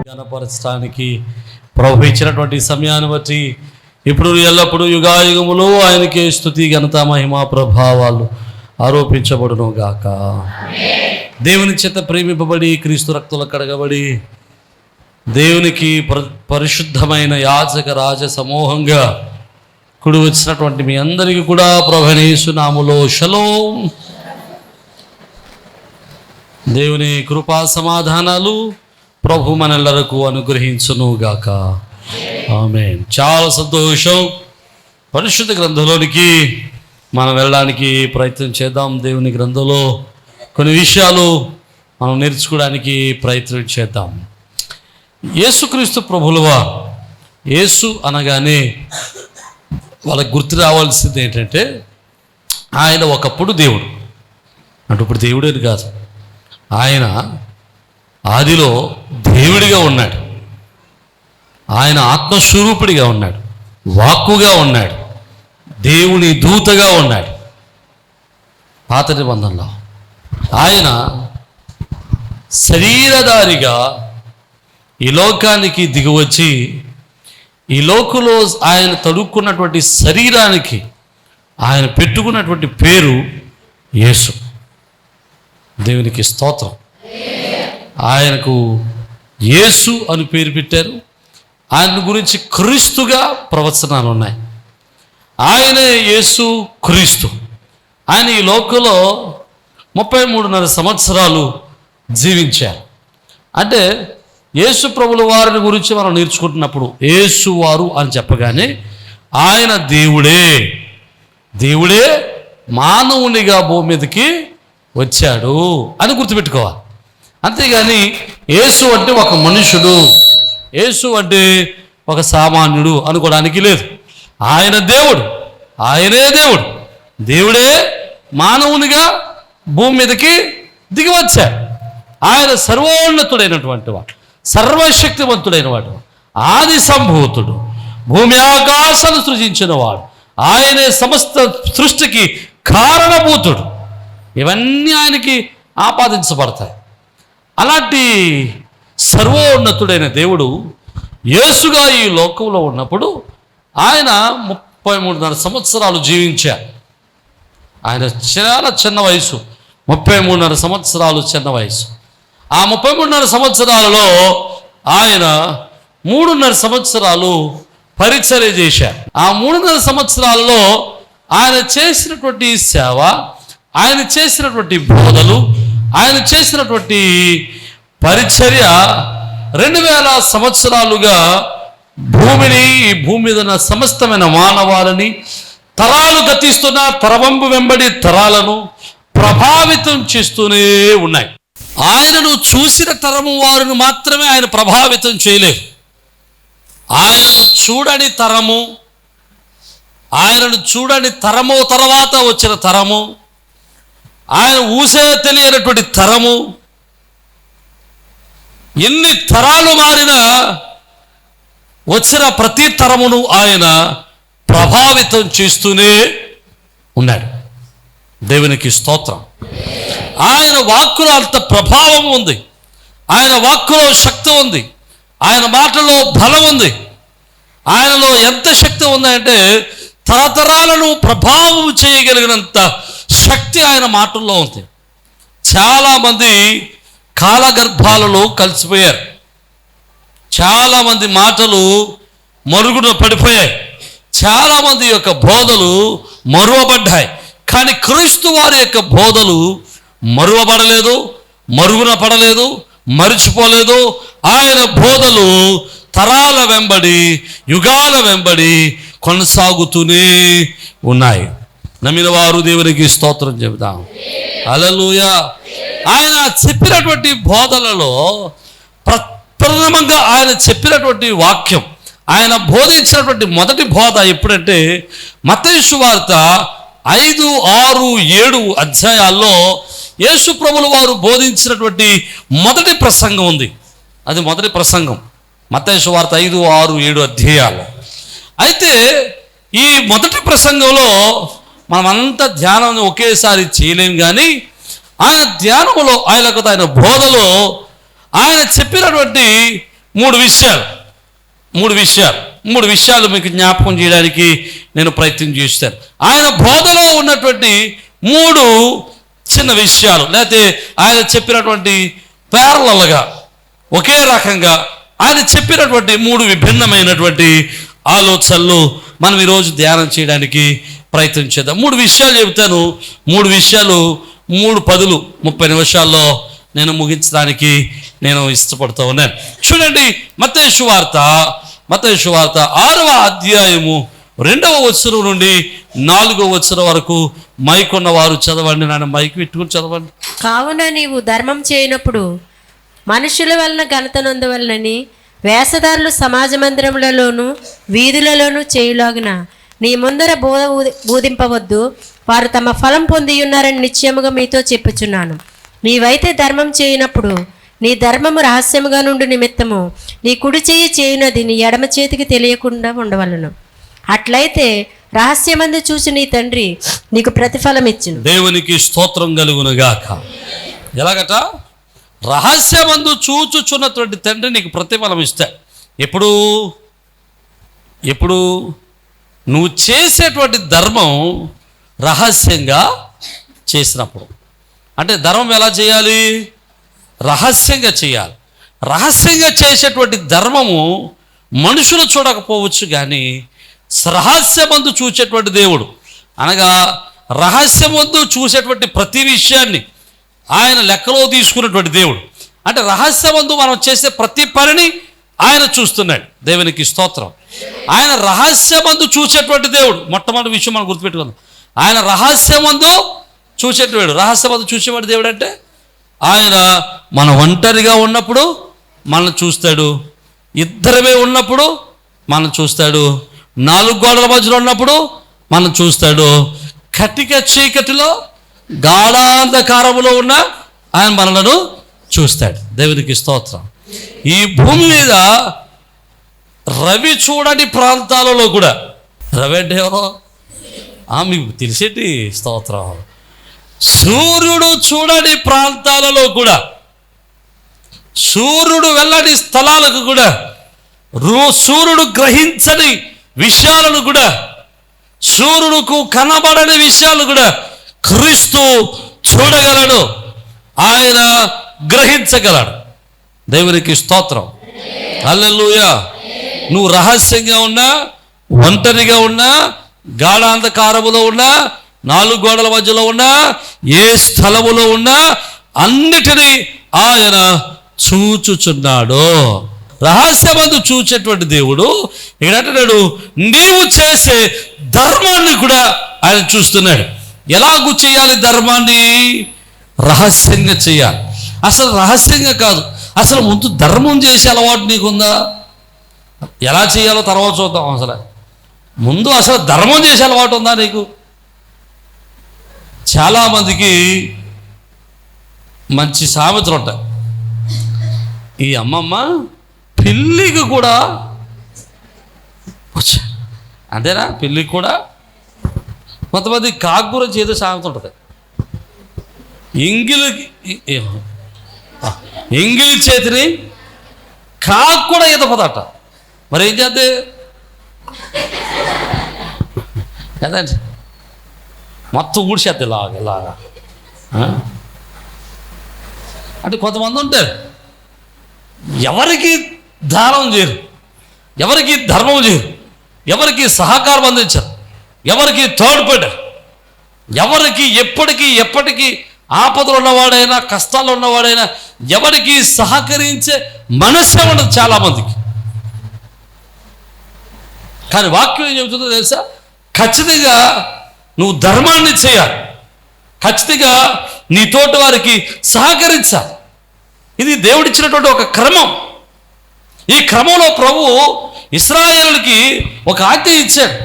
ఘనపరచడానికి ప్రభు ఇచ్చినటువంటి సమయాన్ని బట్టి ఇప్పుడు ఎల్లప్పుడూ యుగాయుగములు ఆయనకే స్తుతి ఘనత మహిమా ప్రభావాలు ఆరోపించబడును గాక. దేవుని చేత ప్రేమింపబడి క్రీస్తు రక్తుల కడగబడి దేవునికి పరిశుద్ధమైన యాజక రాజ సమూహంగా కుడి వచ్చినటువంటి మీ అందరికీ కూడా ప్రభువైన యేసు నామములో షలోం. దేవుని కృపా సమాధానాలు ప్రభు మనెల్లరకు అనుగ్రహించును గాక. ఆమేన్. చాలా సంతోషం. పరిశుద్ధ గ్రంథంలోనికి మనం వెళ్ళడానికి ప్రయత్నం చేద్దాం. దేవుని గ్రంథంలో కొన్ని విషయాలు మనం నేర్చుకోవడానికి ప్రయత్నం చేద్దాం. యేసుక్రీస్తు ప్రభువులవా, యేసు అనగానే వాళ్ళకి గుర్తు రావాల్సింది ఏంటంటే ఆయన ఒకప్పుడు దేవుడు అంటే ఇప్పుడు దేవుడేది కాదు. ఆయన ఆదిలో దేవుడిగా ఉన్నాడు. ఆయన ఆత్మస్వరూపుడిగా ఉన్నాడు, వాక్కుగా ఉన్నాడు, దేవుని దూతగా ఉన్నాడు. పాత నిబంధనలో ఆయన శరీరధారిగా ఈ లోకానికి దిగివచ్చి ఈ లోకంలో ఆయన తడుక్కున్నటువంటి శరీరానికి ఆయన పెట్టుకున్నటువంటి పేరు యేసు. దేవునికి స్తోత్రం. ఆయనకు యేసు అని పేరు పెట్టారు. ఆయన గురించి క్రీస్తుగా ప్రవచనాలు ఉన్నాయి. ఆయనే యేసు క్రీస్తు. ఆయన ఈ లోకంలో 33.5 సంవత్సరాలు జీవించారు. అంటే యేసు ప్రభుల వారిని గురించి మనం నేర్చుకుంటున్నప్పుడు యేసు వారు అని చెప్పగానే ఆయన దేవుడే మానవునిగా భూమి మీదకి వచ్చాడు అని గుర్తుపెట్టుకోవాలి. అంతేగాని యేసు అంటే ఒక మనుషుడు, యేసు అంటే ఒక సామాన్యుడు అనుకోవడానికి లేదు. ఆయన దేవుడు, ఆయనే దేవుడు. దేవుడే మానవునిగా భూమి మీదకి దిగి వచ్చాడు. ఆయన సర్వోన్నతుడైనటువంటి వాడు, సర్వశక్తివంతుడైన వాడు, ఆది సంభూతుడు, భూమి ఆకాశాలు సృజించిన వాడు, ఆయనే సమస్త సృష్టికి కారణభూతుడు. ఇవన్నీ ఆయనకి ఆపాదించబడతాయి. అలాంటి సర్వోన్నతుడైన దేవుడు యేసుగా ఈ లోకంలో ఉన్నప్పుడు ఆయన 33.5 సంవత్సరాలు జీవించారు. ఆయన చాలా చిన్న వయసు, 33.5 సంవత్సరాలు చిన్న వయసు. ఆ 33.5 సంవత్సరాలలో ఆయన 3.5 సంవత్సరాలు పరిచర్య చేశారు. ఆ 3.5 సంవత్సరాలలో ఆయన చేసినటువంటి సేవ, ఆయన చేసినటువంటి బోధలు, ఆయన చేసినటువంటి పరిచర్య 2000 సంవత్సరాలుగా భూమిని, ఈ భూమి మీద ఉన్న సమస్తమైన మానవాళిని, తరాలు గతిస్తున్న తరవంపు వెంబడి తరాలను ప్రభావితం చేస్తూనే ఉన్నాయి. ఆయనను చూసిన తరము వారిని మాత్రమే ఆయన ప్రభావితం చేయలేదు. ఆయనను చూడని తరము, ఆయనను చూడని తరము తర్వాత వచ్చిన తరము, ఆయన ఊసే తెలియనటువంటి తరము, ఎన్ని తరాలు మారినా వచ్చిన ప్రతి తరమును ఆయన ప్రభావితం చేస్తూనే ఉన్నాడు. దేవునికి స్తోత్రం. ఆయన వాక్కులో అంత ప్రభావం ఉంది, ఆయన వాక్కులో శక్తి ఉంది, ఆయన మాటలో బలం ఉంది. ఆయనలో ఎంత శక్తి ఉందంటే తరతరాలను ప్రభావం చేయగలిగినంత శక్తి ఆయన మాటల్లో ఉంది. చాలామంది కాలగర్భాలలో కలిసిపోయారు. చాలామంది మాటలు మరుగున పడిపోయాయి. చాలామంది యొక్క బోధలు మరువబడ్డాయి. కానీ క్రీస్తు వారి యొక్క బోధలు మరువబడలేదు, మరుగున పడలేదు, మరిచిపోలేదు. ఆయన బోధలు తరాల వెంబడి, యుగాల వెంబడి కొనసాగుతూనే ఉన్నాయి. నమ్మిన వారు దేవునికి స్తోత్రం చెబుతాం. హల్లెలూయా. ఆయన చెప్పినటువంటి బోధలలో ప్రథమంగా ఆయన చెప్పినటువంటి వాక్యం, ఆయన బోధించినటువంటి మొదటి బోధ ఎప్పుడంటే మత్తయి సువార్త 5, 6, 7 అధ్యాయాల్లో యేసు ప్రభుల వారు బోధించినటువంటి మొదటి ప్రసంగం ఉంది. అది మొదటి ప్రసంగం మత్తయి సువార్త 5, 6, 7 అధ్యాయాలు. అయితే ఈ మొదటి ప్రసంగంలో మనమంతా ధ్యానం ఒకేసారి చేయలేం. కానీ ఆయన ధ్యానంలో, ఆయన బోధలో ఆయన చెప్పినటువంటి మూడు విషయాలు మీకు జ్ఞాపకం చేయడానికి నేను ప్రయత్నం చేస్తాను. ఆయన బోధలో ఉన్నటువంటి 3 చిన్న విషయాలు, లేకపోతే ఆయన చెప్పినటువంటి ప్యారలల్గా ఒకే రకంగా ఆయన చెప్పినటువంటి 3 విభిన్నమైనటువంటి ఆలోచనలు మనం ఈరోజు ధ్యానం చేయడానికి ప్రయత్నం చేద్దాం. 3 విషయాలు చెబుతాను. 3 విషయాలు 3 పదులు 30 నిమిషాల్లో నేను ముగించడానికి నేను ఇష్టపడుతూ ఉన్నాను. చూడండి, మత్తయి సువార్త 6వ అధ్యాయము 2వ వచనం నుండి 4వ వచనం వరకు మైకున్న వారు చదవండి. నాన్న మైక్ పెట్టుకుని చదవండి. కావున నీవు ధర్మం చేయనప్పుడు మనుషుల వలన ఘనత నొందవలనని వేషధారులు సమాజ మందిరములలోను వీధులలోను చేయులాగున నీ ముందర బోధ బోధింపవద్దు, వారు తమ ఫలం పొంది ఉన్నారని నిశ్చయముగా మీతో చెప్పుచున్నాను. నీవైతే ధర్మం చేయనప్పుడు నీ ధర్మము రహస్యముగా నుండి నిమిత్తము నీ కుడి చేయి చేయునది నీ ఎడమ చేతికి తెలియకుండా ఉండవలను. అట్లయితే రహస్యమందు చూసి నీ తండ్రి నీకు ప్రతిఫలం ఇచ్చును. దేవునికి స్తోత్రం కలుగునుగాక. ఎలాగట? రహస్యమందు చూచుచున్నటువంటి తండ్రి నీకు ప్రతిఫలం ఇస్తాడు. ఎప్పుడు నువ్వు చేసేటువంటి ధర్మం రహస్యంగా చేసినప్పుడు. అంటే ధర్మం ఎలా చేయాలి? రహస్యంగా చేయాలి. రహస్యంగా చేసేటువంటి ధర్మము మనుషులు చూడకపోవచ్చు, కానీ రహస్యమందు చూసేటువంటి దేవుడు, అనగా రహస్యమందు చూసేటువంటి ప్రతి విషయాన్ని ఆయన లెక్కలో తీసుకున్నటువంటి దేవుడు. అంటే రహస్యమందు మనం చేసే ప్రతి పనిని ఆయన చూస్తున్నాడు. దేవునికి స్తోత్రం. ఆయన రహస్యమందు చూసేటువంటి దేవుడు. మొట్టమొదటి విషయం మనం గుర్తుపెట్టుకుందాం. ఆయన రహస్యమందు చూసేటువంటి రహస్యమందు చూసేవాడు దేవుడు. అంటే ఆయన మన ఒంటరిగా ఉన్నప్పుడు మనల్ని చూస్తాడు, ఇద్దరమే ఉన్నప్పుడు మనం చూస్తాడు, 4 గోడల మధ్యలో ఉన్నప్పుడు మనం చూస్తాడు, కటిక చీకటిలో గాఢాంధకారములో ఉన్న ఆయన మనలను చూస్తాడు. దేవునికి స్తోత్రం. ఈ భూమి మీద రవి చూడని ప్రాంతాలలో కూడా, రవి అంటే ఎవరో మీకు తెలిసేటి స్తోత్రం, సూర్యుడు చూడని ప్రాంతాలలో కూడా, సూర్యుడు వెళ్ళని స్థలాలకు కూడా, సూర్యుడు గ్రహించని విషయాలను కూడా, సూర్యుడుకు కనబడని విషయాలు కూడా క్రీస్తు చూడగలడు, ఆయన గ్రహించగలడు. దేవునికి స్తోత్రం. హల్లెలూయా. నువ్వు రహస్యంగా ఉన్నా, ఒంటరిగా ఉన్నా, గాఢాంధకారములో ఉన్నా, 4 గోడల మధ్యలో ఉన్నా, ఏ స్థలములో ఉన్నా అన్నిటినీ ఆయన చూచుచున్నాడు. రహస్యమందు చూచేటువంటి దేవుడు ఇక్కడ అంటున్నాడు, నీవు చేసే ధర్మాన్ని కూడా ఆయన చూస్తున్నాడు. ఎలాగూ చేయాలి ధర్మాన్ని? రహస్యంగా చేయాలి. అసలు రహస్యంగా కాదు, అసలు ముందు ధర్మం చేసే అలవాటు నీకుందా? ఎలా చేయాలో తర్వాత చూద్దాం. ముందు అసలు ధర్మం చేసే అలవాటు ఉందా నీకు? చాలామందికి మంచి సామెతలు ఉంటాయి. ఈ అమ్మమ్మ పిల్లికి కూడా అంతేనా? పిల్లికి కూడా కొంతమంది కాకు గురించి ఏదో సామెత ఉంటుంది. ఎంగిలి చేతిని కాకు కూడా ఈత పదట. మరి ఏం చేద్దే కదండి, మొత్తం ఊడిసేద్ది ఇలాగా. అంటే కొంతమంది ఉంటారు, ఎవరికి దానం చేయరు, ఎవరికి ధర్మం చేయరు, ఎవరికి సహకారం అందించరు, ఎవరికి తోడ్పడ్డారు, ఎవరికి ఎప్పటికీ ఆపదలు ఉన్నవాడైనా, కష్టాలు ఉన్నవాడైనా ఎవరికి సహకరించే మనస్సే ఉండదు చాలామందికి. కానీ వాక్యం ఏం చెబుతుందో తెలుసా? ఖచ్చితంగా నువ్వు ధర్మాన్ని చేయాలి, ఖచ్చితంగా నీ తోటి వారికి సహకరించాలి. ఇది దేవుడిచ్చినటువంటి ఒక క్రమం. ఈ క్రమంలో ప్రభు ఇశ్రాయేలుకి ఒక ఆజ్ఞ ఇచ్చాడు.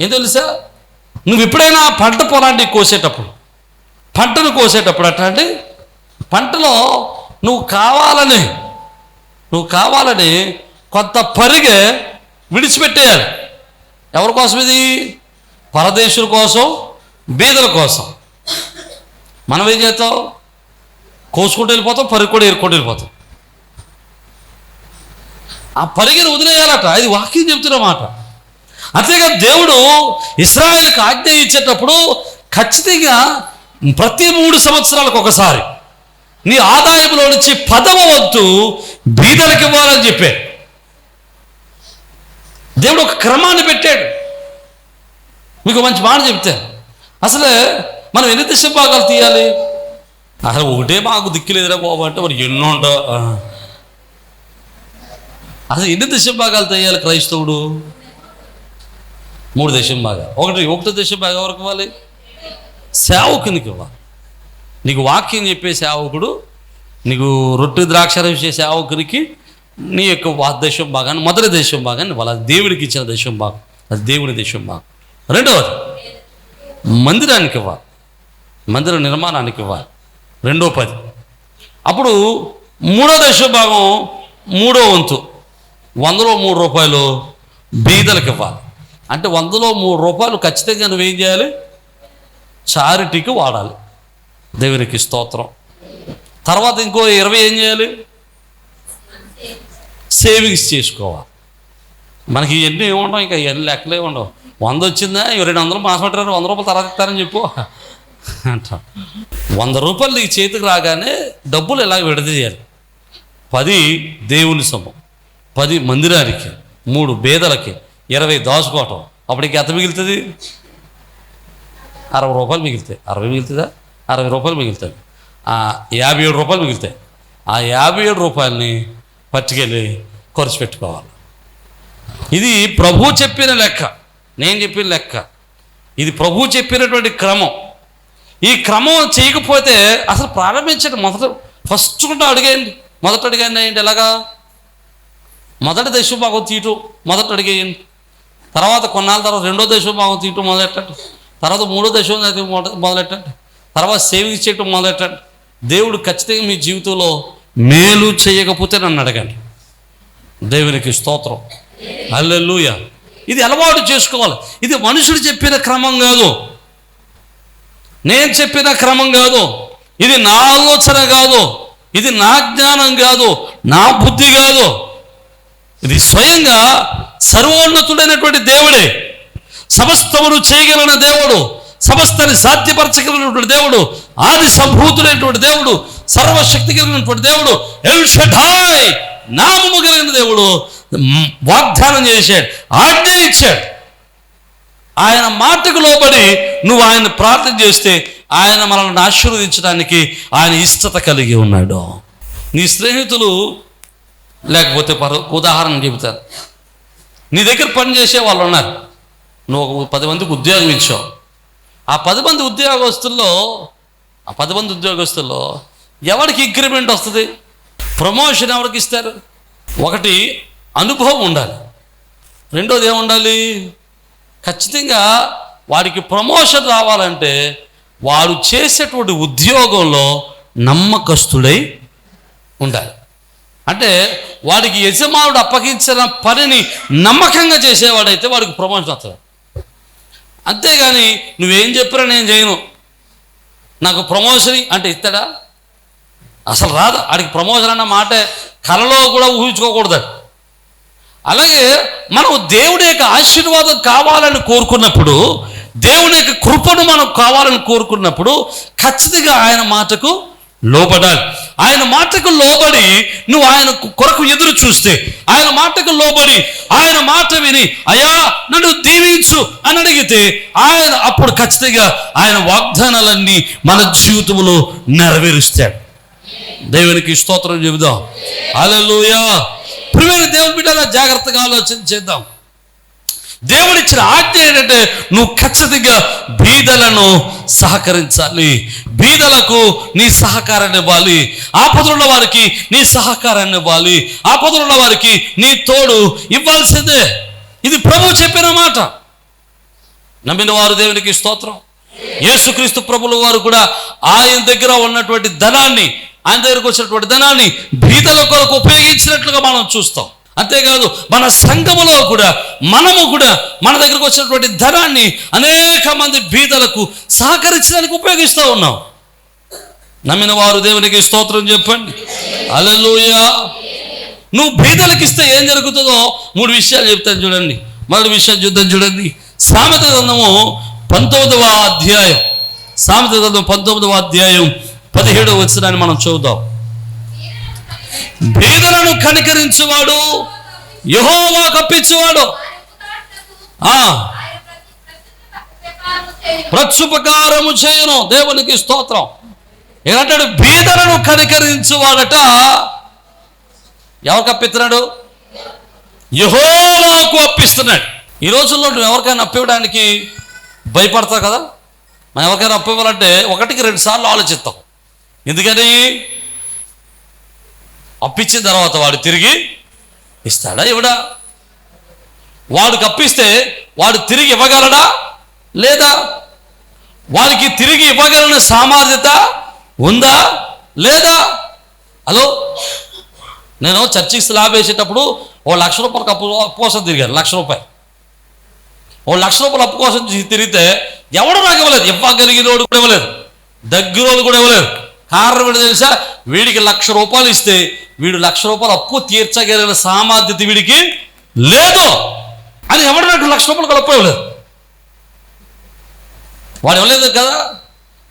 ఏం తెలుసా? నువ్వు ఎప్పుడైనా పంట పొలాన్ని కోసేటప్పుడు, పంటను కోసేటప్పుడు అంటే పంటలో నువ్వు కావాలని కొంత పరిగె విడిచిపెట్టేయాలి. ఎవరి కోసం ఇది? పరదేశుల కోసం, బీదల కోసం. మనం ఏం చేస్తాం? కోసుకుంటూ వెళ్ళిపోతాం, పరుగు కూడా ఏరుకుంటూ వెళ్ళిపోతాం. ఆ పరిగెను వదిలేయాలట. అది వాక్యం చెబుతున్న మాట. అంతేకాదు దేవుడు ఇశ్రాయేలుకు ఆజ్ఞ ఇచ్చేటప్పుడు ఖచ్చితంగా ప్రతి 3 సంవత్సరాలకు ఒకసారి నీ ఆదాయంలో నుంచి 10వ వంతు బీదలకు ఇవ్వాలని చెప్పాడు. దేవుడు ఒక క్రమాన్ని పెట్టాడు. మీకు మంచి మాట చెప్తే అసలే మనం ఎన్ని దశమ భాగాలు తీయాలి? అసలు ఒకటే మాకు దిక్కులేదురా బాబు అంటే మరి ఎన్నో ఉంటావు. అసలు ఎన్ని దశమ భాగాలు తీయాలి క్రైస్తవుడు? 3 దశమ భాగాలు. ఒకటో దశమ భాగం ఎవరికి ఇవ్వాలి? సేవకునికి ఇవ్వాలి. నీకు వాక్యం చెప్పే సేవకుడు, నీకు రొట్టె ద్రాక్షారం ఇచ్చే సేవకునికి నీ యొక్క దశమ భాగాన్ని, మొదటి దశమ భాగాన్ని ఇవ్వాలి. అది దేవుడికి ఇచ్చిన దశమ భాగం, అది దేవుని దశమ భాగం. రెండవది మందిరానికి ఇవ్వాలి, మందిర నిర్మాణానికి ఇవ్వాలి, 2/10. అప్పుడు 3వ దశమ భాగం 3వ వంతు 100లో 3 రూపాయలు బీదలకు ఇవ్వాలి. అంటే 100లో 3 రూపాయలు ఖచ్చితంగా నువ్వేం చేయాలి? చారిటీకి వాడాలి. దేవునికి స్తోత్రం. తర్వాత ఇంకో 20 ఏం చేయాలి? సేవింగ్స్ చేసుకోవాలి. మనకి ఇవన్నీ ఏముండవు, ఇంకా ఇవన్నీ లెక్కలే ఉండవు. 100 వచ్చిందా 200 మాసమంటారు, 100 రూపాయలు తర్వాత ఇస్తారని చెప్పు అంట. 100 రూపాయలు నీకు చేతికి రాగానే డబ్బులు ఇలా విడదీయాలి. 10 దేవుని సొమ్ము, 10 మందిరానికి, 3 బేదలకి, 20 దాచుకోవటం. అప్పటికి ఎంత మిగులుతుంది? 60 రూపాయలు మిగులుతాయి. 60 మిగులుతుందా? 60 రూపాయలు మిగులుతుంది. 57 రూపాయలు మిగులుతాయి. ఆ 57 రూపాయలని పట్టుకెళ్ళి ఖర్చు పెట్టుకోవాలి. ఇది ప్రభు చెప్పిన లెక్క, నేను చెప్పిన లెక్క. ఇది ప్రభు చెప్పినటువంటి క్రమం. ఈ క్రమం చేయకపోతే అసలు ప్రారంభించండి. ఫస్ట్ అడిగేయండి, మొదట అడిగేయండి. ఏంటి ఎలాగా? మొదటి దశమ భాగం తీయటం మొదట అడిగేయండి. తర్వాత కొన్నాళ్ళ తర్వాత 2వ దశమ భాగం తీయటం మొదలెట్టండి. తర్వాత 3వ దశమ మొదలెట్టండి. తర్వాత సేవింగ్స్ చేయటం మొదలెట్టండి. దేవుడు ఖచ్చితంగా మీ జీవితంలో మేలు చేయకపోతే నన్ను అడగండి. దేవునికి స్తోత్రం. హల్లెలూయా. ఇది అలవాటు చేసుకోవాలి. ఇది మనుషుడు చెప్పిన క్రమం కాదు, నేను చెప్పిన క్రమం కాదు, ఇది నా ఆలోచన కాదు, ఇది నా జ్ఞానం కాదు, నా బుద్ధి కాదు. ఇది స్వయంగా సర్వోన్నతుడైనటువంటి దేవుడే, సమస్తమును చేయగలిగిన దేవుడు, సమస్తాన్ని సాధ్యపరచగలిగినటువంటి దేవుడు, ఆది సంభూతుడైనటువంటి దేవుడు, సర్వశక్తి కలిగినటువంటి దేవుడు, ఎల్ షడాయ్ నామము కలిగిన దేవుడు వాగ్దానం చేశాడు, ఆజ్ఞ ఇచ్చాడు. ఆయన మాటకు లోబడి నువ్వు ఆయన ప్రార్థన చేస్తే ఆయన మనల్ని ఆశీర్వదించడానికి ఆయన ఇష్టత కలిగి ఉన్నాడు. నీ స్నేహితులు లేకపోతే ఉదాహరణ చెబుతారు. నీ దగ్గర పనిచేసే వాళ్ళు ఉన్నారు, నువ్వు 10 మందికి ఉద్యోగం ఇచ్చావు. ఆ 10 మంది ఉద్యోగస్తుల్లో ఎవరికి ఇంక్రిమెంట్ వస్తుంది? ప్రమోషన్ ఎవరికి ఇస్తారు? ఒకటి అనుభవం ఉండాలి, రెండోది ఏముండాలి? ఖచ్చితంగా వాడికి ప్రమోషన్ రావాలంటే వాడు చేసేటువంటి ఉద్యోగంలో నమ్మకస్తుడై ఉండాలి. అంటే వాడికి యజమానుడు అప్పగించిన పనిని నమ్మకంగా చేసేవాడైతే వాడికి ప్రమోషన్ వస్తుంది. అంతేగాని నువ్వేం చెప్పినా నేను చేయను, నాకు ప్రమోషన్ అంటే ఇస్తాడా? అసలు రాదు. ఆడికి ప్రమోషన్ అన్న మాట కలలో కూడా ఊహించుకోకూడదు. అలాగే మనం దేవుడి యొక్క ఆశీర్వాదం కావాలని కోరుకున్నప్పుడు, దేవుని యొక్క కృపను మనం కావాలని కోరుకున్నప్పుడు ఖచ్చితంగా ఆయన మాటకు లోబడాలి. ఆయన మాటకు లోబడి నువ్వు ఆయన కొరకు ఎదురు చూస్తే, ఆయన మాటకు లోబడి ఆయన మాట విని అయ్యా నన్ను దీవించు అని అడిగితే ఆయన అప్పుడు ఖచ్చితంగా ఆయన వాగ్దానాలన్నీ మన జీవితంలో నెరవేరుస్తాడు. దేవునికి స్తోత్రం చెబుదాం. హల్లెలూయా. ప్రియమైన దేవుని బిడ్డలా జాగ్రత్తగా ఆలోచన చేద్దాం. దేవుడిచ్చిన ఆజ్ఞ ఏంటంటే నువ్వు ఖచ్చితంగా బీదలను సహకరించాలి, బీదలకు నీ సహకారాన్ని ఇవ్వాలి, ఆపదలున్న వారికి నీ సహకారాన్ని ఇవ్వాలి, ఆపదలున్న వారికి నీ తోడు ఇవ్వాల్సిందే. ఇది ప్రభు చెప్పిన మాట. నమ్మిన వారు దేవునికి స్తోత్రం. యేసుక్రీస్తు ప్రభుల వారు కూడా ఆయన దగ్గర ఉన్నటువంటి ధనాన్ని, ఆయన దగ్గరకు వచ్చినటువంటి ధనాన్ని బీదల కొరకు ఉపయోగించినట్లుగా మనం చూస్తాం. అంతేకాదు మన సంఘములో కూడా మనము కూడా మన దగ్గరకు వచ్చినటువంటి ధనాన్ని అనేక మంది బీదలకు సహకరించడానికి ఉపయోగిస్తూ ఉన్నాం. నమ్మిన వారు దేవునికి స్తోత్రం చెప్పండి. హల్లెలూయా. నువ్వు బీదలకు ఇస్తే ఏం జరుగుతుందో 3 విషయాలు చెప్తాను చూడండి. మొదటి విషయం చూద్దాం చూడండి. సామెతల గ్రంథము 19వ అధ్యాయం, సామెతల గ్రంథం 19వ అధ్యాయం 17వ వచనాన్ని మనం చూద్దాం. బీదలను కనికరించువాడు యెహోవాకు అప్పించువాడు ప్రత్యుపకారము చేయను. దేవునికి స్తోత్రం. ఏమంటాడు? బీదలను కనికరించువాడట. ఎవరికి అప్పిస్తున్నాడు? యెహోవాకు అప్పిస్తున్నాడు. ఈ రోజుల్లో నువ్వు ఎవరికైనా అప్పివ్వడానికి భయపడతావు కదా. మనం ఎవరికైనా అప్పివ్వాలంటే 1కి 2 సార్లు ఆలోచిస్తాం. ఎందుకని? అప్పించిన తర్వాత వాడు తిరిగి ఇస్తాడా ఇవ్వడా? వాడికి అప్పిస్తే వాడు తిరిగి ఇవ్వగలడా లేదా? వాడికి తిరిగి ఇవ్వగలిగిన సామర్థ్యత ఉందా లేదా? హలో, నేను చర్చికి స్లాబ్ వేసేటప్పుడు ₹1,00,000 అప్పు కోసం తిరిగాను. ₹1,00,000 ₹1,00,000 అప్పు కోసం తిరిగితే ఎవడు నాకు ఇవ్వలేదు. ఇవ్వగలిగినోడు కూడా ఇవ్వలేదు, దగ్గరోడు కూడా ఇవ్వలేదు. కారణం ఏంటో తెలుసా? వీడికి ₹1,00,000 ఇస్తే వీడు ₹1,00,000 అప్పు తీర్చగలిగిన సామర్థ్యత వీడికి లేదు అని ఎవడు నాకు ₹1,00,000 అప్పు ఇవ్వలేదు. వాడు ఇవ్వలేదు కదా.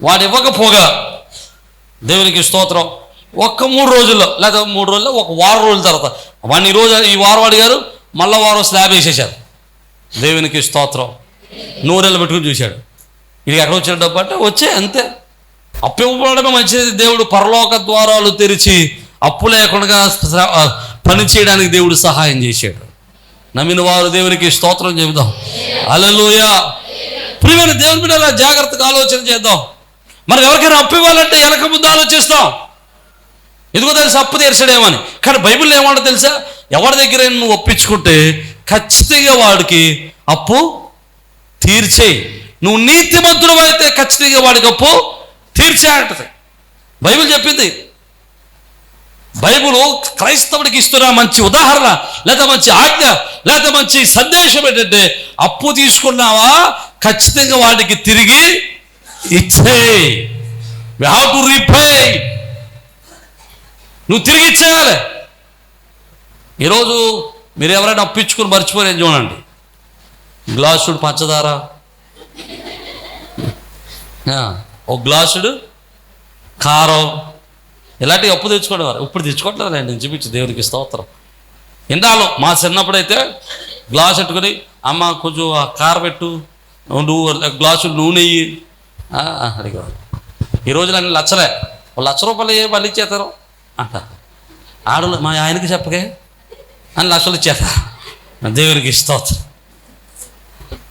వాడు ఇవ్వకపోగా దేవునికి స్తోత్రం, ఒక్క 3 రోజుల్లో లేదా 3 రోజుల్లో, ఒక వారం రోజుల తర్వాత వాడిని ఈ వారం అడిగారు, మళ్ళీ వారం స్లాబ్ వేసేసారు. దేవునికి స్తోత్రం. నూరెళ్ళు పెట్టుకుని చూశాడు. ఇది ఎక్కడ వచ్చిన డబ్బు అంటే వచ్చే అంతే. అప్పు ఇవ్వడమే మంచిది. దేవుడు పరలోక ద్వారాలు తెరిచి అప్పు లేకుండా పని చేయడానికి దేవుడు సహాయం చేశాడు. నమ్మిన వారు దేవునికి స్తోత్రం చెబుదాం. హల్లెలూయా. ప్రియమైన దేవుని బిడ్డలారా, జాగ్రత్తగా ఆలోచన చేద్దాం. మనం ఎవరికైనా అప్పు ఇవ్వాలంటే వెనక ముందు ఆలోచిస్తాం. ఎందుకో తెలుసా? అప్పు తీర్చడేమని. కానీ బైబిల్లో ఏమంటో తెలుసా? ఎవరి దగ్గర నువ్వు ఒప్పించుకుంటే ఖచ్చితంగా వాడికి అప్పు తీర్చేయి. నువ్వు నీతిమంతుడు అయితే ఖచ్చితంగా వాడికి అప్పు తీర్చేయంటది బైబిల్ చెప్పింది. బైబిల్ క్రైస్తవుడికి ఇస్తున్న మంచి ఉదాహరణ, లేదా మంచి ఆజ్ఞ, లేదా మంచి సందేశం ఏంటంటే, అప్పు తీసుకున్నావా ఖచ్చితంగా వాడికి తిరిగి ఇచ్చేయి. We have to repay. నువ్వు తిరిగి ఇచ్చేయాలి. ఈరోజు మీరు ఎవరైనా అప్పించుకుని మర్చిపోయారని చూడండి. గ్లాసుడు పంచదార, ఒక గ్లాసుడు కారం, ఇలాంటివి అప్పు తెచ్చుకునేవారు. ఇప్పుడు తెచ్చుకోవట్లేదు. నేను చూపించి దేవునికి స్తోత్రం. ఎన్నాళ్ళు మా చిన్నప్పుడైతే గ్లాస్ పెట్టుకుని, అమ్మ కొంచెం కారం పెట్టు, నువ్వు గ్లాసు నూనె అడిగేవారు. ఈ రోజులు అన్ని లచ్చలే. ₹1,00,000 ఏ మళ్ళీ ఇచ్చేస్తారు అంట. ఆడలు మా ఆయనకి చెప్పకే అని లక్షలు ఇచ్చేస్తారు. దేవునికి స్తోత్రం.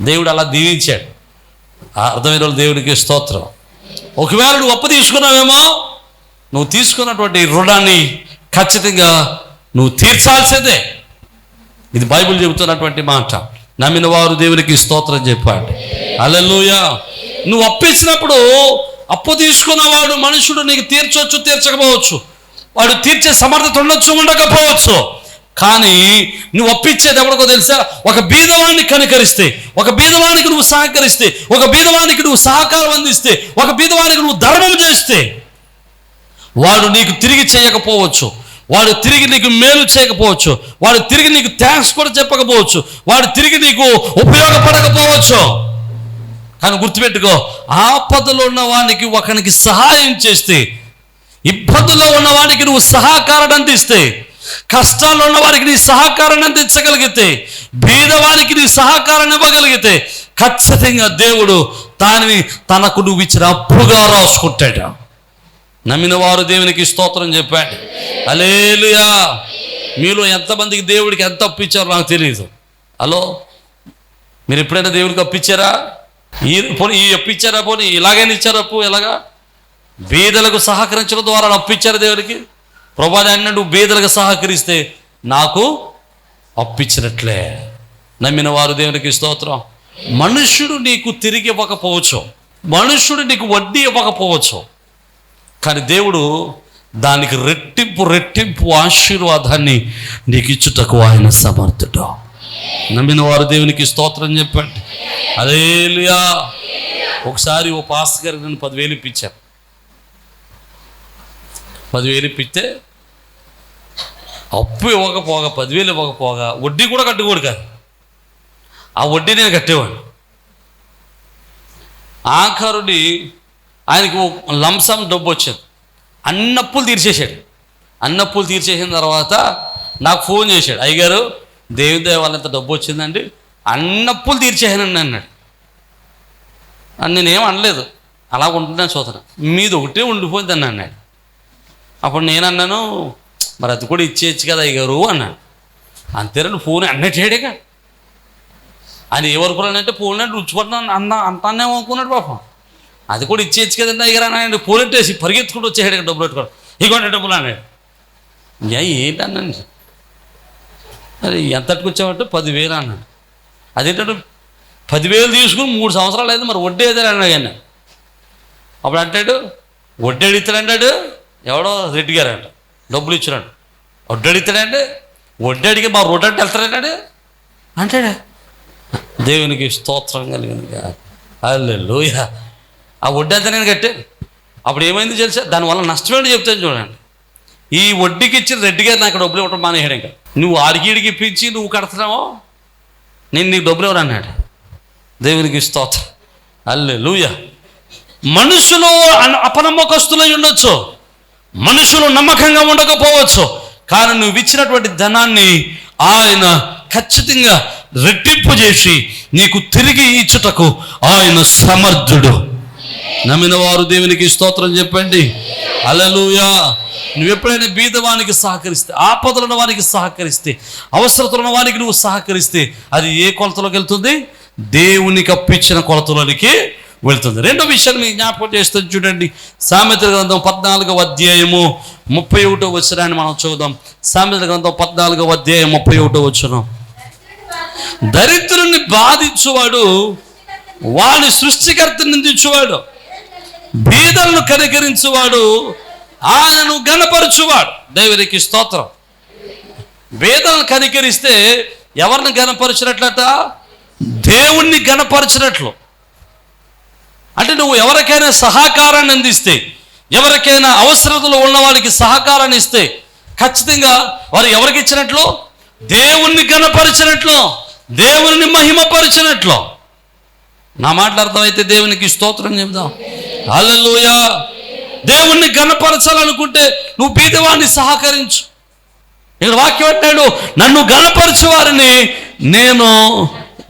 దేవుడు అలా దీవించాడు. అర్థమైన వాళ్ళు దేవునికి స్తోత్రం. ఒకవేళ నువ్వు అప్పు తీసుకున్నావేమో, నువ్వు తీసుకున్నటువంటి రుణాన్ని ఖచ్చితంగా నువ్వు తీర్చాల్సిందే. ఇది బైబిల్ చెబుతున్నటువంటి మాట. నమ్మిన వారు దేవునికి స్తోత్రం చెప్పాడు. హల్లెలూయా. నువ్వు అప్పించినప్పుడు అప్పు తీసుకున్నవాడు మనుషుడు నీకు తీర్చవచ్చు, తీర్చకపోవచ్చు. వాడు తీర్చే సమర్థత ఉండొచ్చు, ఉండకపోవచ్చు. కానీ నువ్వు అప్పించేది ఎవరికో తెలుసా? ఒక బీదవాడిని కనికరిస్తే, ఒక బీదవానికి నువ్వు సహకరిస్తే, ఒక బీదవానికి నువ్వు సహకారం అందిస్తే, ఒక బీదవానికి నువ్వు ధర్మం చేస్తే, వాడు నీకు తిరిగి చేయకపోవచ్చు, వాడు తిరిగి నీకు మేలు చేయకపోవచ్చు, వాడు తిరిగి నీకు థ్యాంక్స్ కూడా చెప్పకపోవచ్చు, వాడు తిరిగి నీకు ఉపయోగపడకపోవచ్చు. కానీ గుర్తుపెట్టుకో, ఆపదలో ఉన్న వానికి ఒకనికి సహాయం చేస్తే, ఇబ్బందుల్లో ఉన్నవాడికి నువ్వు సహకారాన్ని అందిస్తే, కష్టాల్లో ఉన్న వారికి నీ సహకారాన్ని అందించగలిగితే, బీదవారికి నీ సహకారాన్ని ఇవ్వగలిగితే, ఖచ్చితంగా దేవుడు దానిని తనకు నువ్వు ఇచ్చిన అప్పుగా రాసుకుంటాడు. నమ్మిన వారు దేవునికి స్తోత్రం చెప్పాడు. హల్లెలూయా. మీలో ఎంతమందికి దేవుడికి ఎంత అప్పు ఇచ్చారో నాకు తెలియదు. హలో, మీరు ఎప్పుడైనా దేవుడికి అప్పిచ్చారా? పోనీ ఈ అప్పు ఇచ్చారా? పోనీ ఇలాగైనా ఇచ్చారు అప్పు? ఎలాగా? బీదలకు సహకరించడం ద్వారా అప్పిచ్చారు దేవుడికి. ప్రభువా అన్న, నువ్వు బీదలకు సహకరిస్తే నాకు అప్పిచ్చినట్లే. నమ్మిన వారు దేవునికి స్తోత్రం. మనుష్యుడు నీకు తిరిగి ఇవ్వకపోవచ్చు, మనుష్యుడు నీకు వడ్డీ ఇవ్వకపోవచ్చు, కానీ దేవుడు దానికి రెట్టింపు ఆశీర్వాదాన్ని నీకు ఇచ్చుటకు ఆయన సమర్థుడు. నమ్మిన వారు దేవునికి స్తోత్రం చెప్పండి. హల్లెలూయా. ఒకసారి ఓ పాస్టర్ గారికి నేను 10,000 ఇప్పించాను. 10,000 ఇప్పిస్తే అప్పు ఇవ్వకపోగా 10,000 ఇవ్వకపోగా వడ్డీ కూడా కట్టుకోడు కాదు, ఆ వడ్డీ నేను కట్టేవాడు. ఆఖరుడి ఆయనకు లంసం డబ్బు వచ్చింది, అన్నప్పులు తీర్చేశాడు. అన్నప్పులు తీర్చేసిన తర్వాత నాకు ఫోన్ చేశాడు, అయ్యగారు దేవుని దయ వల్ల ఎంత డబ్బు వచ్చిందండి, అన్నప్పులు తీర్చేసానండి అన్నాడు. నేనేం అనలేదు, అలా ఉంటున్నాను చూతను, మీది ఒకటే ఉండిపోయిందని అన్నాడు. అప్పుడు నేను అన్నాను, మరి అది కూడా ఇచ్చేయచ్చు కదా అయ్యగారు అన్నాను. అంతేనండి, ఫోన్ అన్నట్టేడేగా ఆయన ఏ వరకు అంటే ఫోన్ అంటే రుచిపడుతున్నాను అంతానే అనుకున్నాడు పాపం. అది కూడా ఇచ్చేయచ్చు కదండి అయ్యగారు అన్నాడు. ఫోన్ పెట్టేసి పరిగెత్తుకుంటూ వచ్చేసాడు, డబ్బులు పెట్టుకోవడం, ఇగోండి డబ్బులు అన్నాడు. ఏంటన్నాను, అది ఎంతటికి వచ్చామంటే 10,000 అన్నాడు. అదేంటంటే 10,000 తీసుకుని 3 సంవత్సరాలు అయితే మరి వడ్డీ ఏదో అన్నాడు. కానీ అప్పుడు అంటాడు, వడ్డీ అడుగుతాడంటాడు, ఎవడో రెడ్డి గారు అంట డబ్బులు ఇచ్చినాడు, వడ్డీ అడుగుతాడంటే వడ్డీ అడిగి మా రోడ్డు అంటే వెళ్తాడంటాడు అంటాడా. దేవునికి స్తోత్రం కలిగింది, హల్లెలూయా. ఆ వడ్డీ అంతా నేను కట్టాను. అప్పుడు ఏమైంది తెలుసా, దానివల్ల నష్టమేంటి చెప్తాను చూడండి. ఈ వడ్డీకి ఇచ్చిన రెడ్డి గారు నాకు డబ్బులు ఇవ్వడం మానేయాడు. ఇంకా నువ్వు అడిగిడికి ఇప్పించి నువ్వు కడుతున్నావో నేను నీకు డబ్బులు ఎవరు అన్నాడు. దేవునికి స్తోత్రం, హల్లెలూయా. మనుషులు అపనమ్మకస్తులై ఉండొచ్చు, మనుషులు నమ్మకంగా ఉండకపోవచ్చు, కానీ నువ్వు ఇచ్చినటువంటి ధనాన్ని ఆయన ఖచ్చితంగా రెట్టింపు చేసి నీకు తిరిగి ఇచ్చుటకు ఆయన సమర్థుడు. నమ్మిన వారు దేవునికి స్తోత్రం చెప్పండి, హల్లెలూయా. నువ్వు ఎప్పుడైనా బీదవానికి సహకరిస్తే, ఆపదలున్న వానికి సహకరిస్తే, అవసరతున్న వానికి నువ్వు సహకరిస్తే అది ఏ కొలతలోకి వెళ్తుంది? దేవునికి అప్పించిన కొలతలోనికి వెళ్తుంది. రెండో విషయాన్ని మీకు జ్ఞాపకం చేస్తుంది చూడండి. సామెతల గ్రంథం 14వ అధ్యాయము 31వ వచనాన్ని మనం చూద్దాం. సామెతల గ్రంథం 14వ అధ్యాయం 31వ వచనం. దరిద్రుని బాధించువాడు వాని సృష్టికర్తని నిందించువాడు, బీదలను కనికరించువాడు ఆయనను గణపరచువాడు. దేవునికి స్తోత్రం. బీదలను కనికరిస్తే ఎవరిని గణపరిచినట్లట? దేవుణ్ణి గణపరిచినట్లు. అంటే నువ్వు ఎవరికైనా సహకారాన్ని అందిస్తే, ఎవరికైనా అవసరతలు ఉన్న వారికి సహకారాన్ని ఇస్తే ఖచ్చితంగా వారు ఎవరికి ఇచ్చినట్లు? దేవుణ్ణి గణపరిచినట్లు, దేవుని మహిమపరిచినట్లు. నా మాటలు అర్థమైతే దేవునికి స్తోత్రం చెప్దాం, హల్లెలూయా. దేవుణ్ణి గణపరచాలనుకుంటే నువ్వు బీదవాన్ని సహకరించు. ఇక్కడ వాక్యం అంటాడు, నన్ను గణపరచు వారిని నేను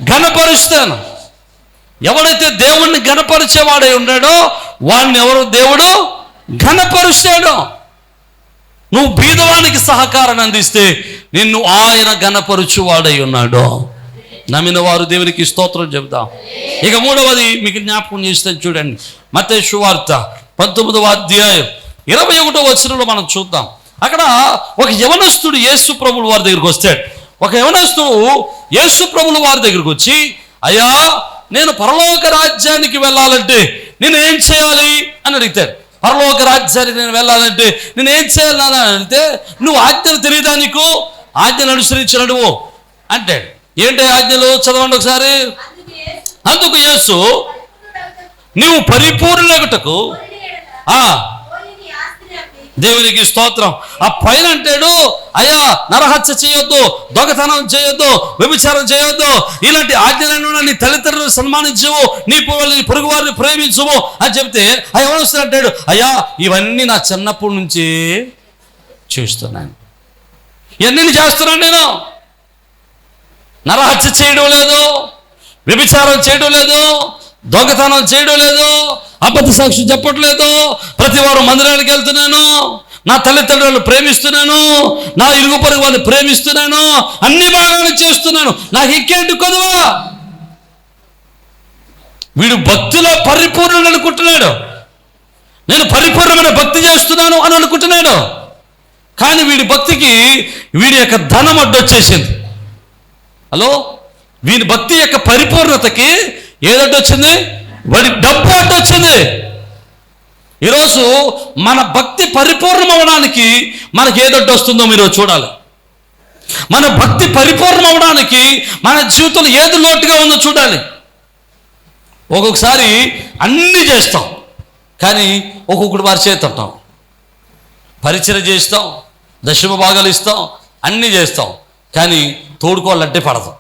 గణపరుస్తాను. ఎవడైతే దేవుణ్ణి గణపరిచేవాడై ఉన్నాడో వాడిని ఎవరు దేవుడు గణపరుస్తాడు. నువ్వు బీదవానికి సహకారాన్ని అందిస్తే నిన్ను ఆయన గణపరుచువాడై ఉన్నాడు. నమ్మిన వారు దేవునికి స్తోత్రం చెబుతాం. ఇక మూడవది మీకు జ్ఞాపకం చేస్తాను చూడండి. మత్తయి సువార్త 19వ అధ్యాయం 21వ వచనంలో మనం చూద్దాం. అక్కడ ఒక యవనస్తుడు యేసు ప్రభువు వారి దగ్గరికి వస్తాడు. ఒక యవనస్తుడు యేసు ప్రభువు వారి దగ్గరికి వచ్చి, అయ్యా నేను పరలోక రాజ్యానికి వెళ్ళాలంటే నేను ఏం చేయాలి అని అడుగుతాడు. పరలోక రాజ్యానికి నేను వెళ్ళాలంటే నేను ఏం చేయాలి అని అడిగితే, నువ్వు ఆజ్ఞలు తెలియదా, నీకు ఆజ్ఞలు అనుసరించి నడువు అంటాడు. ఏంటి ఆజ్ఞలు చదవండి ఒకసారి. అందుకు యేసు, నీవు పరిపూర్ణులగుటకు దేవునికి స్తోత్రం. ఆ పైన అంటాడు, అయ్యా నరహత్య చేయొద్దు, దొంగతనం చేయొద్దు, వ్యభిచారం చేయొద్దు, ఇలాంటి ఆజ్ఞలను నీ తల్లిదండ్రులను సన్మానించవు, నీ పొరుగు వారిని ప్రేమించవు అని చెప్తే అయ్యా ఎవరు అంటాడు, అయ్యా ఇవన్నీ నా చిన్నప్పటి నుంచి చేస్తున్నాను, ఇవన్నీ చేస్తున్నాను, నేను నరహత్య చేయడం లేదు, వ్యభిచారం చేయడం లేదు, దొంగతనం చేయడం లేదు, అబద్ధ సాక్ష్యం చెప్పట్లేదు, ప్రతి వారం మందిరానికి వెళ్తున్నాను, నా తల్లిదండ్రులను ప్రేమిస్తున్నాను, నా ఇరుగు పొరుగు వాళ్ళని ప్రేమిస్తున్నాను, అన్ని బాగానే చేస్తున్నాను, నాకు ఇంకేంటి కొదవా? వీడు భక్తిలో పరిపూర్ణుడు అనుకుంటున్నాడు, నేను పరిపూర్ణమైన భక్తి చేస్తున్నాను అని అనుకుంటున్నాడు. కానీ వీడి భక్తికి వీడి యొక్క ధనం అడ్డొచ్చేసింది. హలో, వీడి భక్తి యొక్క పరిపూర్ణతకి ఏదడ్డొచ్చింది? వాడి డబ్బు అడ్డొచ్చింది. ఈరోజు మన భక్తి పరిపూర్ణం అవడానికి మనకి ఏదొడ్డు వస్తుందో మీరు చూడాలి. మన భక్తి పరిపూర్ణం అవడానికి మన జీవితంలో ఏది లోటుగా ఉందో చూడాలి. ఒక్కొక్కసారి అన్నీ చేస్తాం, కానీ ఒక్కొక్కటి వారి చేతి ఉంటాం, పరిచయం చేస్తాం, దశమ భాగాలు ఇస్తాం, అన్నీ చేస్తాం, కానీ తోడుకోవాలంటే పడదు.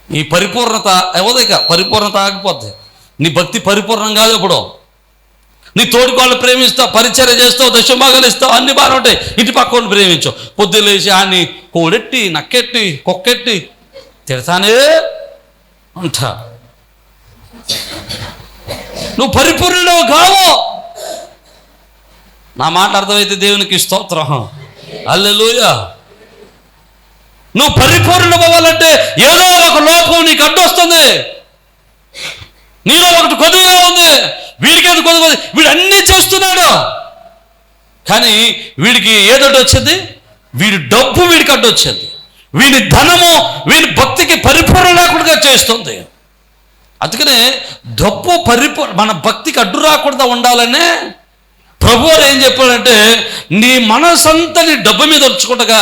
ఈ పరిపూర్ణత అవదిక, పరిపూర్ణత ఆగిపోద్ది. నీ భక్తి పరిపూర్ణం కాదు. ఇప్పుడు నీ తోడుకోళ్ళు ప్రేమిస్తావు, పరిచర్య చేస్తావు, దశభాగాలు ఇస్తావు, అన్ని బాగా ఉంటాయి. ఇంటి పక్కన ప్రేమించవు. పొద్దున్న లేచి ఆన్ని కోడెట్టి నక్కెట్టి కుక్కెట్టి తిడతానే ఉంటా. నువ్వు పరిపూర్ణుడు కావు. నా మాట అర్థమైతే దేవునికి స్తోత్రం. హల్లెలూయా. నువ్వు పరిపూర్ణుడు అవ్వాలంటే ఏదో ఒక లోపం నీకు అడ్డొస్తుంది. నీలో ఒకటి కొద్దిగా ఉంది, వీడికి కొద్ది, వీడు అన్నీ చేస్తున్నాడు, కానీ వీడికి ఏదోటి వచ్చింది, వీడి డబ్బు వీడికి అడ్డొచ్చింది, వీడి ధనము వీడి భక్తికి పరిపూర్ణ లేకుండా చేస్తుంది. అందుకనే డబ్బు మన భక్తికి అడ్డు రాకుండా ఉండాలనే ప్రభువు ఏం చెప్పాడంటే, నీ మనసంతా నీ డబ్బు మీద వచ్చుకుంటగా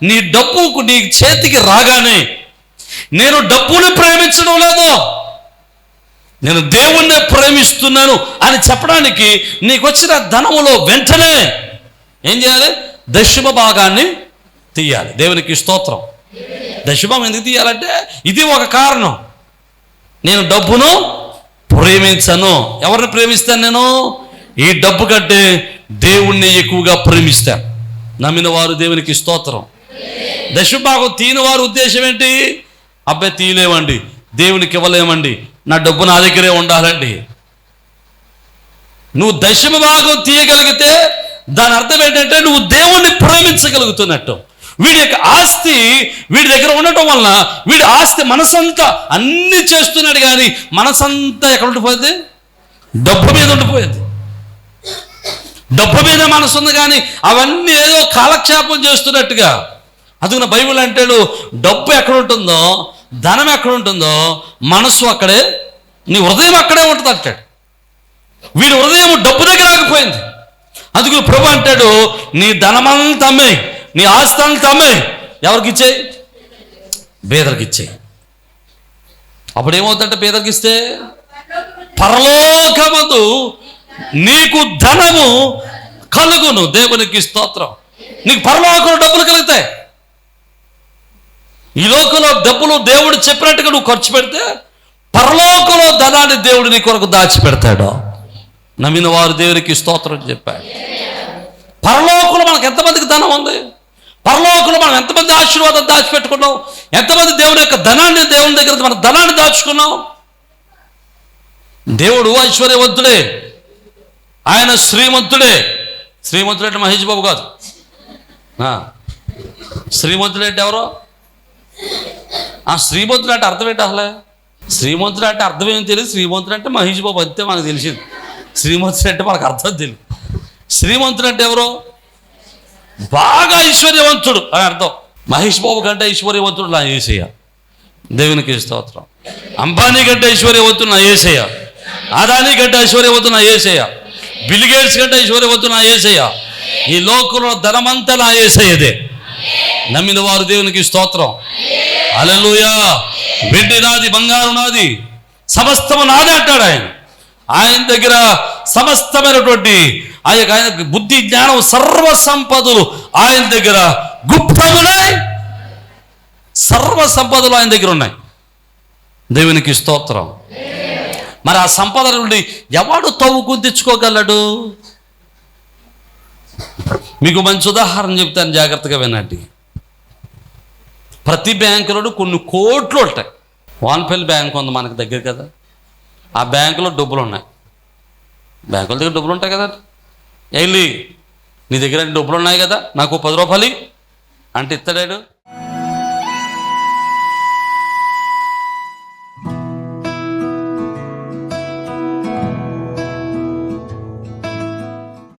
నీ డబ్బుకు నీ చేతికి రాగానే, నేను డబ్బుని ప్రేమించడం లేదు, నేను దేవుణ్ణి ప్రేమిస్తున్నాను అని చెప్పడానికి నీకు వచ్చిన ధనములో వెంటనే ఏం చేయాలి? దశమ భాగాన్ని తీయాలి. దేవునికి స్తోత్రం. దశమం ఎందుకు తీయాలంటే ఇది ఒక కారణం. నేను డబ్బును ప్రేమించను. ఎవరిని ప్రేమిస్తాను? నేను ఈ డబ్బు కంటే దేవుణ్ణి ఎక్కువగా ప్రేమిస్తాను. నమ్మిన వారు దేవునికి స్తోత్రం. దశభాగం తీయని వారి ఉద్దేశం ఏంటి? అబ్బాయి తీయలేమండి, దేవునికి ఇవ్వలేమండి, నా డబ్బు నా దగ్గరే ఉండాలండి. నువ్వు దశమ భాగం తీయగలిగితే దాని అర్థం ఏంటంటే నువ్వు దేవుణ్ణి ప్రేమించగలుగుతున్నట్టు. వీడి యొక్క ఆస్తి వీడి దగ్గర ఉండటం వలన వీడి ఆస్తి మనసంతా అన్నీ చేస్తున్నాడు, కానీ మనసంతా ఎక్కడ ఉండిపోయింది? డబ్బు మీద ఉండిపోయింది. డబ్బు మీద మనసు ఉంది, కానీ అవన్నీ ఏదో కాలక్షేపం చేస్తున్నట్టుగా. అందుకని బైబిల్ అంటాడు, డబ్బు ఎక్కడ ఉంటుందో, ధనం ఎక్కడ ఉంటుందో, మనసు అక్కడే, నీ హృదయం అక్కడే ఉంటుంది అంటాడు. వీడి హృదయం డబ్బు దగ్గర ఆగిపోయింది. అందుకు ప్రభు అంటాడు, నీ ధనమంతా అమ్మే, నీ ఆస్తి అంతా అమ్మే, ఎవరికి ఇచ్చేయి? పేదరికి ఇచ్చేయి. అప్పుడు ఏమవుతుందంటే, పేదరికి ఇస్తే పరలోకమందు నీకు ధనము కలుగును. దేవునికి స్తోత్రం. నీకు పరలోకంలో డబ్బులు కలుగుతాయి. ఈ లోకంలో డబ్బులు దేవుడు చెప్పినట్టుగా నువ్వు ఖర్చు పెడితే పరలోకంలో ధనాన్ని దేవుడు నీ కొరకు దాచిపెడతాడు. నమ్మిన వారు దేవునికి స్తోత్రం చెప్పాడు. పరలోకంలో మనకు ఎంతమందికి ధనం ఉంది? పరలోకంలో మనం ఎంతమంది ఆశీర్వాదం దాచిపెట్టుకున్నాం? ఎంతమంది దేవుని యొక్క ధనాన్ని, దేవుని దగ్గర మన ధనాన్ని దాచుకున్నాం? దేవుడు ఐశ్వర్యవంతుడే, ఆయన శ్రీమంతుడే. శ్రీమంతుడు అంటే మహేష్ బాబు కాదు. శ్రీమంతుడు అంటే ఎవరో? శ్రీమంతుడు అంటే అర్థం ఏంటి అసలే? శ్రీమంతుడు అంటే అర్థం ఏం తెలియదు. శ్రీమంతుడు అంటే మహేష్ బాబు అంతే మనకు తెలిసింది. శ్రీమంతుడు అంటే మనకు అర్థం తెలియదు. శ్రీమంతుడు అంటే ఎవరో? బాగా ఐశ్వర్యవంతుడు అని అర్థం. మహేష్ బాబు కంటే ఐశ్వర్యవంతుడు నా యేసయ్య. దేవునికి స్తోత్రం. అంబానీ కంటే ఐశ్వర్యవంతుడు నా యేసయ్య. అదానీ కంటే ఐశ్వర్యవంతుడు నా యేసయ్య. బిల్ గేట్స్ కంటే ఐశ్వర్యవంతుడు నా యేసయ్య. ఈ లోకంలో ధనమంతా నా యేసయ్యదే. నమ్మిన వారు దేవునికి స్తోత్రం. హల్లెలూయా. వెండి నాది, బంగారు నాది, సమస్తము నాదే అంటాడు ఆయన. ఆయన దగ్గర సమస్తమైనటువంటి ఆయన బుద్ధి, జ్ఞానం, సర్వ సంపదలు ఆయన దగ్గర గుప్తములై, సర్వ సంపదలు ఆయన దగ్గర ఉన్నాయి. దేవునికి స్తోత్రం. మరి ఆ సంపద నుండి ఎవడు తవ్వుకుని తెచ్చుకోగలడు? మీకు మంచి ఉదాహరణ చెప్తాను, జాగ్రత్తగా వినండి. ప్రతి బ్యాంకులో కొన్ని కోట్లు ఉంటాయి. వాన్పల్లి బ్యాంక్ ఉంది మనకు దగ్గర కదా, ఆ బ్యాంకులో డబ్బులు ఉన్నాయి. బ్యాంకుల దగ్గర డబ్బులు ఉంటాయి కదా. వెళ్ళి నీ దగ్గర డబ్బులు ఉన్నాయి కదా, నాకు 10 రూపాయలు అంటే ఇస్తాడాడు.